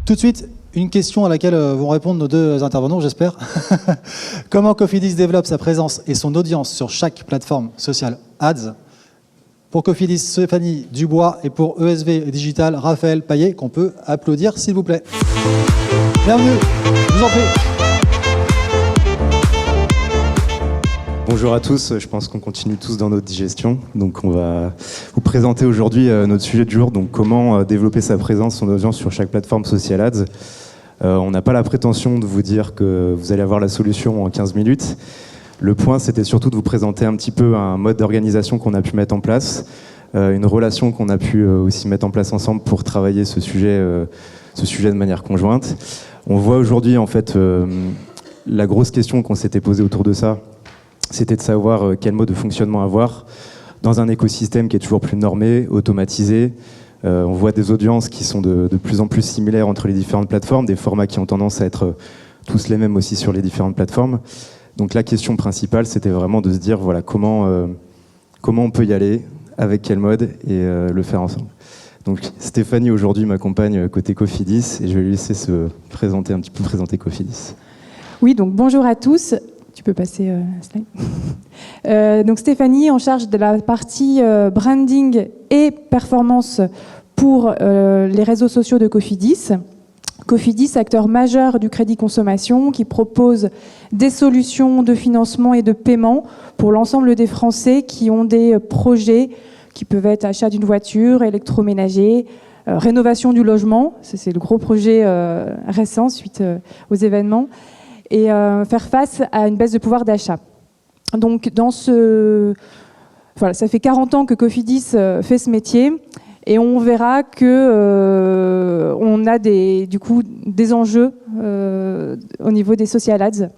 Tout de suite, une question à laquelle vont répondre nos deux intervenants, j'espère. Comment Cofidis développe sa présence et son audience sur chaque plateforme sociale Ads? Pour Cofidis, Stéphanie Dubois, et pour ESV Digital, Raphaël Paillet, qu'on peut applaudir, s'il vous plaît. Bienvenue, je vous en prie. Bonjour à tous, je pense qu'on continue tous dans notre digestion. Donc on va vous présenter aujourd'hui notre sujet du jour, donc comment développer sa présence, son audience sur chaque plateforme social ads. On n'a pas la prétention de vous dire que vous allez avoir la solution en 15 minutes. Le point, c'était surtout de vous présenter un petit peu un mode d'organisation qu'on a pu mettre en place, une relation qu'on a pu aussi mettre en place ensemble pour travailler ce sujet de manière conjointe. On voit aujourd'hui en fait la grosse question qu'on s'était posée autour de ça, c'était de savoir quel mode de fonctionnement avoir dans un écosystème qui est toujours plus normé, automatisé. On voit des audiences qui sont de plus en plus similaires entre les différentes plateformes, des formats qui ont tendance à être tous les mêmes aussi sur les différentes plateformes. Donc la question principale, c'était vraiment de se dire voilà, comment on peut y aller, avec quel mode, et le faire ensemble. Donc Stéphanie aujourd'hui m'accompagne côté Cofidis, et je vais lui laisser se présenter un petit peu, présenter Cofidis. Oui, donc bonjour à tous. Tu peux passer la slide. Donc Stéphanie, en charge de la partie branding et performance pour les réseaux sociaux de Cofidis. Cofidis, acteur majeur du crédit consommation, qui propose des solutions de financement et de paiement pour l'ensemble des Français qui ont des projets qui peuvent être achat d'une voiture, électroménager, rénovation du logement, c'est le gros projet récent suite aux événements, et faire face à une baisse de pouvoir d'achat. Donc voilà, ça fait 40 ans que Cofidis fait ce métier. Et on verra que on a des enjeux au niveau des social ads.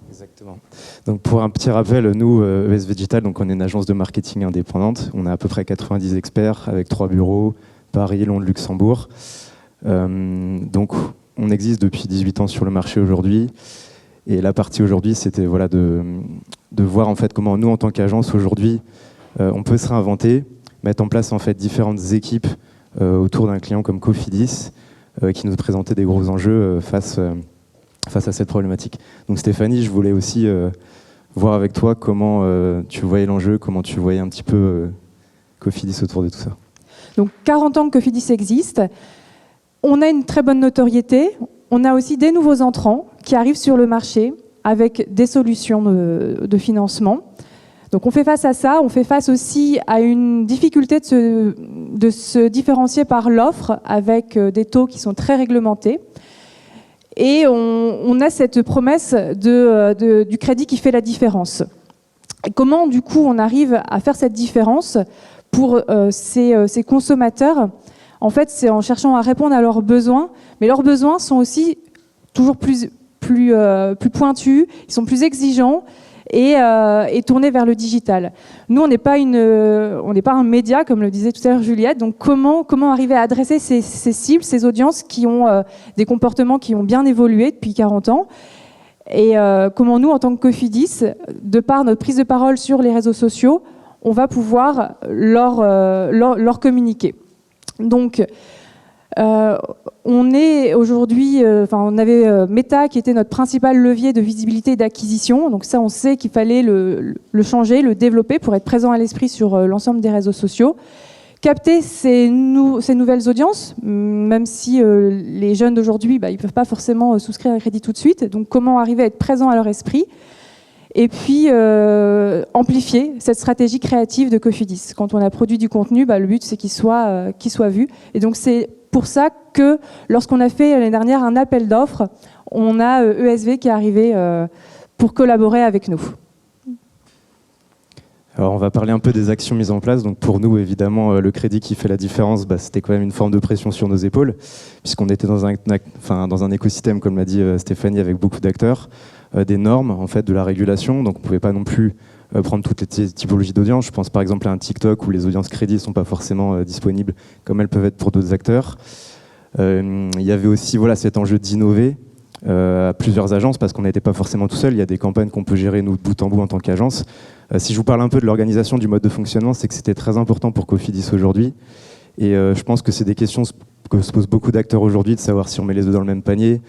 Exactement. Donc pour un petit rappel, nous, ESV Digital, donc on est une agence de marketing indépendante. On a à peu près 90 experts avec 3 bureaux, Paris, Londres, Luxembourg. Donc on existe depuis 18 ans sur le marché aujourd'hui. Et la partie aujourd'hui, c'était voilà, de voir en fait comment nous, en tant qu'agence aujourd'hui, on peut se réinventer, mettre en place en fait différentes équipes autour d'un client comme Cofidis qui nous présentait des gros enjeux face à cette problématique. Donc Stéphanie, je voulais aussi voir avec toi comment tu voyais l'enjeu, comment tu voyais un petit peu Cofidis autour de tout ça. Donc 40 ans que Cofidis existe, on a une très bonne notoriété, on a aussi des nouveaux entrants qui arrivent sur le marché avec des solutions de financement. Donc on fait face à ça, on fait face aussi à une difficulté de se différencier par l'offre avec des taux qui sont très réglementés. Et on a cette promesse du crédit qui fait la différence. Et comment du coup on arrive à faire cette différence pour ces consommateurs? En fait, c'est en cherchant à répondre à leurs besoins, mais leurs besoins sont aussi toujours plus pointus, ils sont plus exigeants, et tourner vers le digital. Nous, on n'est pas un média, comme le disait tout à l'heure Juliette, donc comment arriver à adresser ces cibles, ces audiences qui ont des comportements qui ont bien évolué depuis 40 ans, et comment nous, en tant que Cofidis, de par notre prise de parole sur les réseaux sociaux, on va pouvoir leur communiquer. Donc, on est aujourd'hui, on avait Meta qui était notre principal levier de visibilité et d'acquisition. Donc ça, on sait qu'il fallait le changer, le développer pour être présent à l'esprit sur l'ensemble des réseaux sociaux. Capter ces nouvelles audiences, même si les jeunes d'aujourd'hui, ils ne peuvent pas forcément souscrire un crédit tout de suite. Donc comment arriver à être présent à leur esprit? Et puis amplifier cette stratégie créative de Cofidis. Quand on a produit du contenu, le but c'est qu'il soit vu. Et donc c'est pour ça que lorsqu'on a fait l'année dernière un appel d'offres, on a ESV qui est arrivé pour collaborer avec nous. Alors on va parler un peu des actions mises en place. Donc pour nous, évidemment, le crédit qui fait la différence, c'était quand même une forme de pression sur nos épaules, puisqu'on était dans un écosystème, comme l'a dit Stéphanie, avec beaucoup d'acteurs, des normes en fait, de la régulation. Donc on ne pouvait pas non plus prendre toutes les typologies d'audience. Je pense par exemple à un TikTok où les audiences crédit ne sont pas forcément disponibles comme elles peuvent être pour d'autres acteurs. Il y avait aussi cet enjeu d'innover à plusieurs agences parce qu'on n'était pas forcément tout seul. Il y a des campagnes qu'on peut gérer nous de bout en bout en tant qu'agence. Si je vous parle un peu de l'organisation du mode de fonctionnement, c'est que c'était très important pour Cofidis aujourd'hui. Et je pense que c'est des questions que se posent beaucoup d'acteurs aujourd'hui, de savoir si on met les œufs dans le même panier,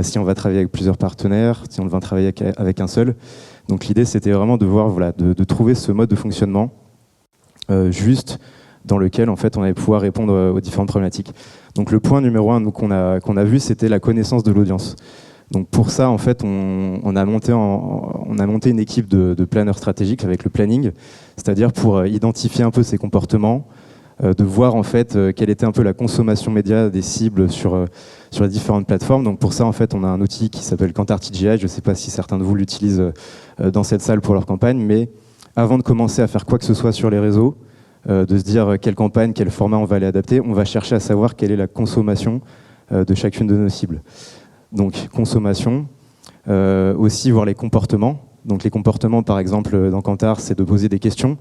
si on va travailler avec plusieurs partenaires, si on va travailler avec un seul. Donc l'idée, c'était vraiment de voir, voilà, de trouver ce mode de fonctionnement juste dans lequel en fait, on allait pouvoir répondre aux différentes problématiques. Donc le point numéro 1 qu'on a vu, c'était la connaissance de l'audience. Donc pour ça, en fait, on a monté une équipe de planeurs stratégiques avec le planning, c'est-à-dire pour identifier un peu ces comportements, de voir en fait quelle était un peu la consommation média des cibles sur les différentes plateformes. Donc pour ça, en fait, on a un outil qui s'appelle Kantar TGI. Je ne sais pas si certains de vous l'utilisent dans cette salle pour leur campagne, mais avant de commencer à faire quoi que ce soit sur les réseaux, de se dire quelle campagne, quel format on va aller adapter, on va chercher à savoir quelle est la consommation de chacune de nos cibles. Donc consommation, aussi voir les comportements. Donc les comportements, par exemple, dans Kantar, c'est de poser des questions.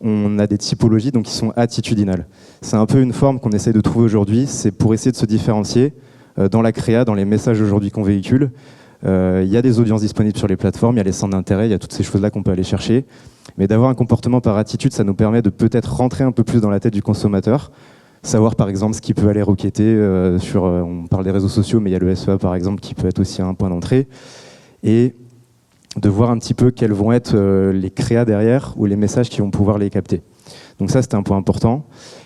On a des typologies donc, qui sont attitudinales. C'est un peu une forme qu'on essaie de trouver aujourd'hui, c'est pour essayer de se différencier dans la créa, dans les messages aujourd'hui qu'on véhicule. Il y a des audiences disponibles sur les plateformes, il y a les centres d'intérêt, il y a toutes ces choses-là qu'on peut aller chercher. Mais d'avoir un comportement par attitude, ça nous permet de peut-être rentrer un peu plus dans la tête du consommateur, savoir par exemple ce qui peut aller requêter on parle des réseaux sociaux, mais il y a le SEA par exemple qui peut être aussi un point d'entrée, et de voir un petit peu quels vont être les créas derrière ou les messages qui vont pouvoir les capter. Donc ça, c'était un point important.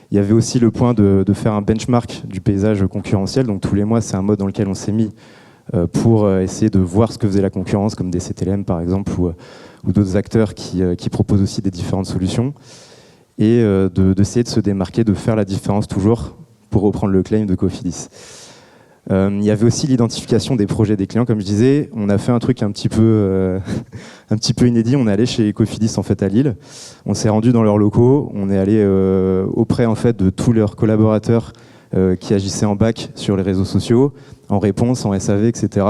Il y avait aussi le point de faire un benchmark du paysage concurrentiel. Donc tous les mois, c'est un mode dans lequel on s'est mis pour essayer de voir ce que faisait la concurrence, comme des CTLM par exemple, ou d'autres acteurs qui proposent aussi des différentes solutions. Et d'essayer de se démarquer, de faire la différence toujours, pour reprendre le claim de Cofidis. Il y avait aussi l'identification des projets des clients, comme je disais. On a fait un truc un petit peu inédit. On est allé chez Cofidis en fait à Lille. On s'est rendu dans leurs locaux. On est allé auprès en fait de tous leurs collaborateurs qui agissaient en bac sur les réseaux sociaux, en réponse, en SAV, etc.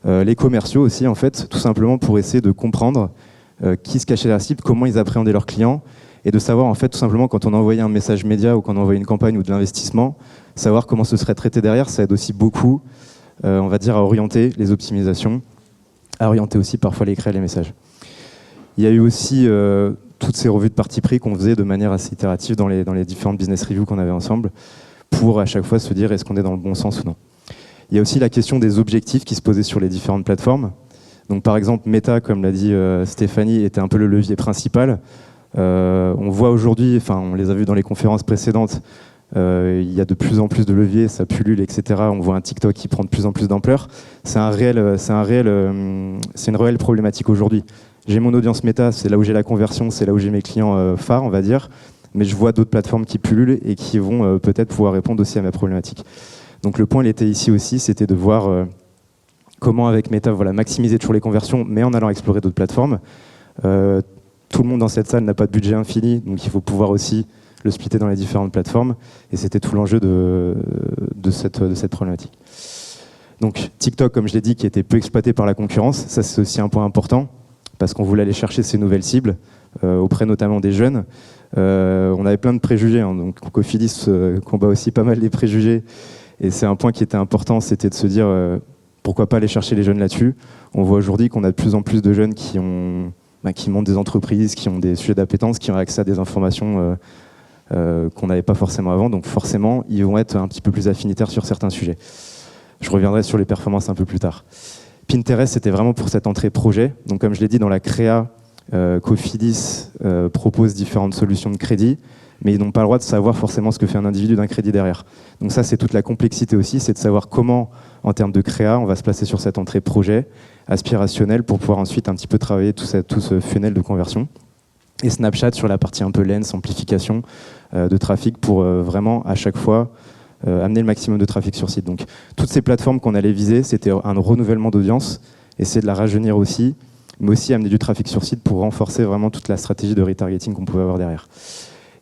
Les commerciaux aussi en fait, tout simplement pour essayer de comprendre qui se cachait derrière la cible, comment ils appréhendaient leurs clients. Et de savoir, en fait, tout simplement, quand on envoyait un message média ou quand on envoyait une campagne ou de l'investissement, savoir comment ce serait traité derrière, ça aide aussi beaucoup, on va dire, à orienter les optimisations, à orienter aussi parfois les créas, les messages. Il y a eu aussi toutes ces revues de parti pris qu'on faisait de manière assez itérative dans les différentes business reviews qu'on avait ensemble, pour à chaque fois se dire est-ce qu'on est dans le bon sens ou non. Il y a aussi la question des objectifs qui se posaient sur les différentes plateformes. Donc par exemple, Meta, comme l'a dit Stéphanie, était un peu le levier principal. On voit aujourd'hui, enfin on les a vus dans les conférences précédentes, il y a de plus en plus de leviers, ça pullule, etc. On voit un TikTok qui prend de plus en plus d'ampleur. C'est une réelle problématique aujourd'hui. J'ai mon audience méta, c'est là où j'ai la conversion, c'est là où j'ai mes clients phares, on va dire. Mais je vois d'autres plateformes qui pullulent et qui vont peut-être pouvoir répondre aussi à ma problématique. Donc le point, il était ici aussi, c'était de voir comment avec Meta, voilà, maximiser toujours les conversions, mais en allant explorer d'autres plateformes. Tout le monde dans cette salle n'a pas de budget infini, donc il faut pouvoir aussi le splitter dans les différentes plateformes. Et c'était tout l'enjeu de cette problématique. Donc TikTok, comme je l'ai dit, qui était peu exploité par la concurrence, ça c'est aussi un point important, parce qu'on voulait aller chercher ces nouvelles cibles, auprès notamment des jeunes. On avait plein de préjugés, hein, donc Cofidis combat aussi pas mal les préjugés. Et c'est un point qui était important, c'était de se dire pourquoi pas aller chercher les jeunes là-dessus. On voit aujourd'hui qu'on a de plus en plus de jeunes qui montent des entreprises, qui ont des sujets d'appétence, qui ont accès à des informations qu'on n'avait pas forcément avant. Donc forcément, ils vont être un petit peu plus affinitaires sur certains sujets. Je reviendrai sur les performances un peu plus tard. Pinterest, c'était vraiment pour cette entrée projet. Donc comme je l'ai dit, dans la créa, Cofidis propose différentes solutions de crédit, mais ils n'ont pas le droit de savoir forcément ce que fait un individu d'un crédit derrière. Donc ça, c'est toute la complexité aussi, c'est de savoir comment, en termes de créa, on va se placer sur cette entrée projet aspirationnelle pour pouvoir ensuite un petit peu travailler tout ce funnel de conversion. Et Snapchat sur la partie un peu lens, amplification de trafic pour vraiment à chaque fois amener le maximum de trafic sur site. Donc toutes ces plateformes qu'on allait viser, c'était un renouvellement d'audience, essayer de la rajeunir aussi, mais aussi amener du trafic sur site pour renforcer vraiment toute la stratégie de retargeting qu'on pouvait avoir derrière.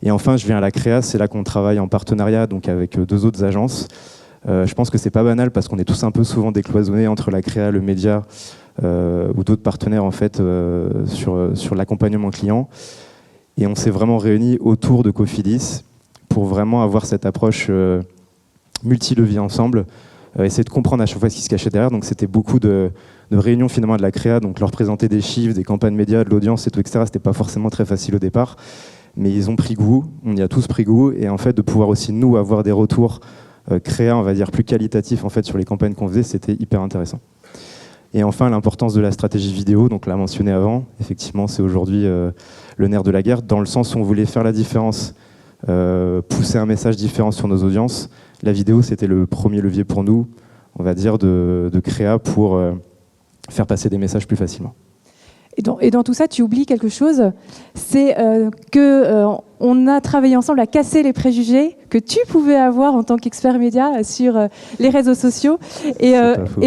Et enfin, je viens à la créa, c'est là qu'on travaille en partenariat donc avec 2 autres agences. Je pense que c'est pas banal parce qu'on est tous un peu souvent décloisonnés entre la créa, le média ou d'autres partenaires en fait sur l'accompagnement client. Et on s'est vraiment réunis autour de Cofidis pour vraiment avoir cette approche multi-levier ensemble, essayer de comprendre à chaque fois ce qui se cachait derrière. Donc c'était beaucoup de réunions finalement de la créa, donc leur présenter des chiffres, des campagnes médias, de l'audience et tout, etc. C'était pas forcément très facile au départ, mais ils ont pris goût, on y a tous pris goût, et en fait de pouvoir aussi nous avoir des retours créa, on va dire, plus qualitatif en fait, sur les campagnes qu'on faisait, c'était hyper intéressant. Et enfin, l'importance de la stratégie vidéo, donc l'a mentionné avant, effectivement, c'est aujourd'hui le nerf de la guerre, dans le sens où on voulait faire la différence, pousser un message différent sur nos audiences. La vidéo, c'était le premier levier pour nous, on va dire, de créa pour faire passer des messages plus facilement. Et dans tout ça, tu oublies quelque chose, c'est qu'on a travaillé ensemble à casser les préjugés que tu pouvais avoir en tant qu'expert média sur les réseaux sociaux et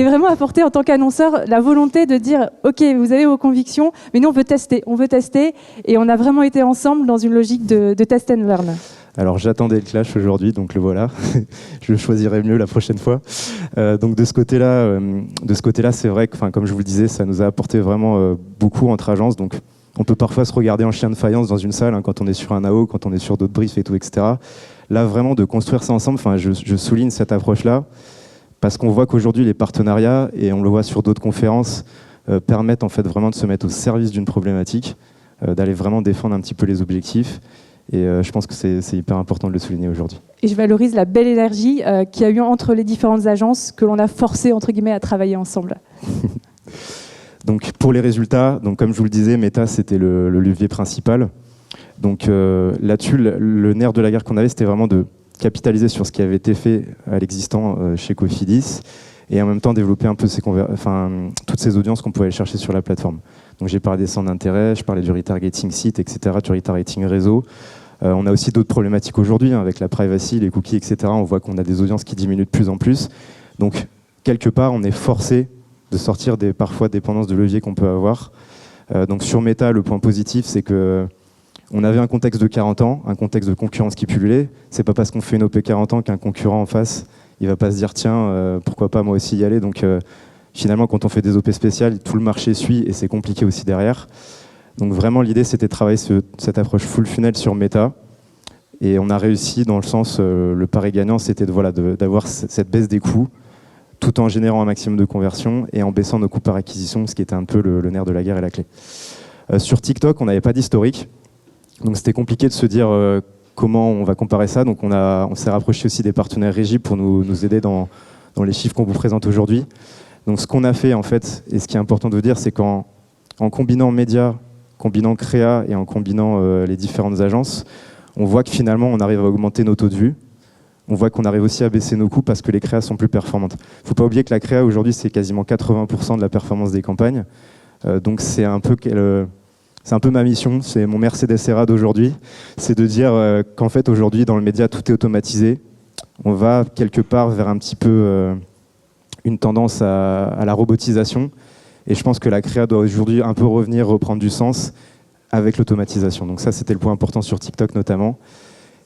vraiment apporter en tant qu'annonceur la volonté de dire « Ok, vous avez vos convictions, mais nous on veut tester ». Et on a vraiment été ensemble dans une logique de test and learn. Alors j'attendais le clash aujourd'hui, donc le voilà. Je choisirai mieux la prochaine fois. Donc de ce côté-là, c'est vrai que, comme je vous le disais, ça nous a apporté vraiment beaucoup entre agences. Donc on peut parfois se regarder en chien de faïence dans une salle, quand on est sur un AO, quand on est sur d'autres briefs et tout, etc. Là, vraiment de construire ça ensemble. Je souligne cette approche-là parce qu'on voit qu'aujourd'hui les partenariats, et on le voit sur d'autres conférences, permettent en fait vraiment de se mettre au service d'une problématique, d'aller vraiment défendre un petit peu les objectifs. Et je pense que c'est hyper important de le souligner aujourd'hui. Et je valorise la belle énergie qu'il y a eu entre les différentes agences que l'on a forcé, entre guillemets, à travailler ensemble. Donc pour les résultats, donc comme je vous le disais, Meta, c'était le levier principal. Donc là-dessus, le nerf de la guerre qu'on avait, c'était vraiment de capitaliser sur ce qui avait été fait à l'existant chez Cofidis et en même temps développer un peu toutes ces audiences qu'on pouvait aller chercher sur la plateforme. Donc j'ai parlé des centres d'intérêt, je parlais du retargeting site, etc., du retargeting réseau. On a aussi d'autres problématiques aujourd'hui, avec la privacy, les cookies, etc. On voit qu'on a des audiences qui diminuent de plus en plus. Donc quelque part, on est forcé de sortir des parfois dépendances de levier qu'on peut avoir. Donc sur Meta, le point positif, c'est que on avait un contexte de 40 ans, un contexte de concurrence qui pullulait. C'est pas parce qu'on fait une OP 40 ans qu'un concurrent en face, il va pas se dire tiens, pourquoi pas moi aussi y aller. Donc finalement, quand on fait des OP spéciales, tout le marché suit et c'est compliqué aussi derrière. Donc vraiment, l'idée, c'était de travailler cette approche full funnel sur Meta. Et on a réussi dans le sens, le pari gagnant, c'était d'avoir cette baisse des coûts tout en générant un maximum de conversion et en baissant nos coûts par acquisition, ce qui était un peu le nerf de la guerre et la clé. Sur TikTok, on n'avait pas d'historique. Donc c'était compliqué de se dire comment on va comparer ça. Donc on s'est rapproché aussi des partenaires régie pour nous aider dans les chiffres qu'on vous présente aujourd'hui. Donc ce qu'on a fait en fait, et ce qui est important de vous dire, c'est qu'en combinant médias, combinant créa et en combinant les différentes agences, on voit que finalement on arrive à augmenter nos taux de vue. On voit qu'on arrive aussi à baisser nos coûts parce que les créas sont plus performantes. Il ne faut pas oublier que la créa aujourd'hui c'est quasiment 80% de la performance des campagnes. Donc c'est un peu ma mission, c'est mon Mercedes ERA d'aujourd'hui, c'est de dire qu'en fait aujourd'hui dans le média tout est automatisé. On va quelque part vers un petit peu une tendance à la robotisation. Et je pense que la créa doit aujourd'hui un peu reprendre du sens avec l'automatisation. Donc ça, c'était le point important sur TikTok notamment.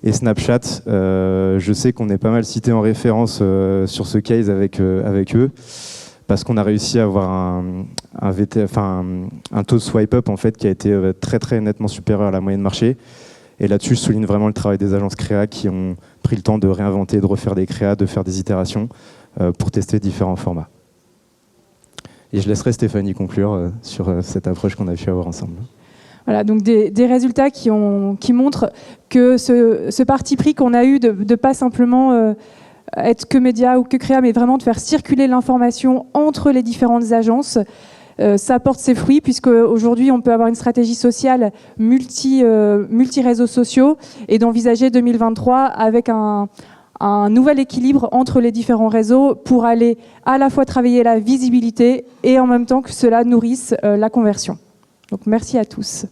Et Snapchat, je sais qu'on est pas mal cité en référence sur ce case avec eux, parce qu'on a réussi à avoir un taux de swipe-up en fait, qui a été très très nettement supérieur à la moyenne marché. Et là-dessus, je souligne vraiment le travail des agences créa qui ont pris le temps de réinventer, de refaire des créas, de faire des itérations pour tester différents formats. Et je laisserai Stéphanie conclure sur cette approche qu'on a pu avoir ensemble. Voilà, donc des résultats qui montrent que ce parti pris qu'on a eu de pas simplement être que média ou que créa, mais vraiment de faire circuler l'information entre les différentes agences, ça porte ses fruits, puisque aujourd'hui on peut avoir une stratégie sociale multi-réseaux sociaux et d'envisager 2023 avec un nouvel équilibre entre les différents réseaux pour aller à la fois travailler la visibilité et en même temps que cela nourrisse la conversion. Donc merci à tous.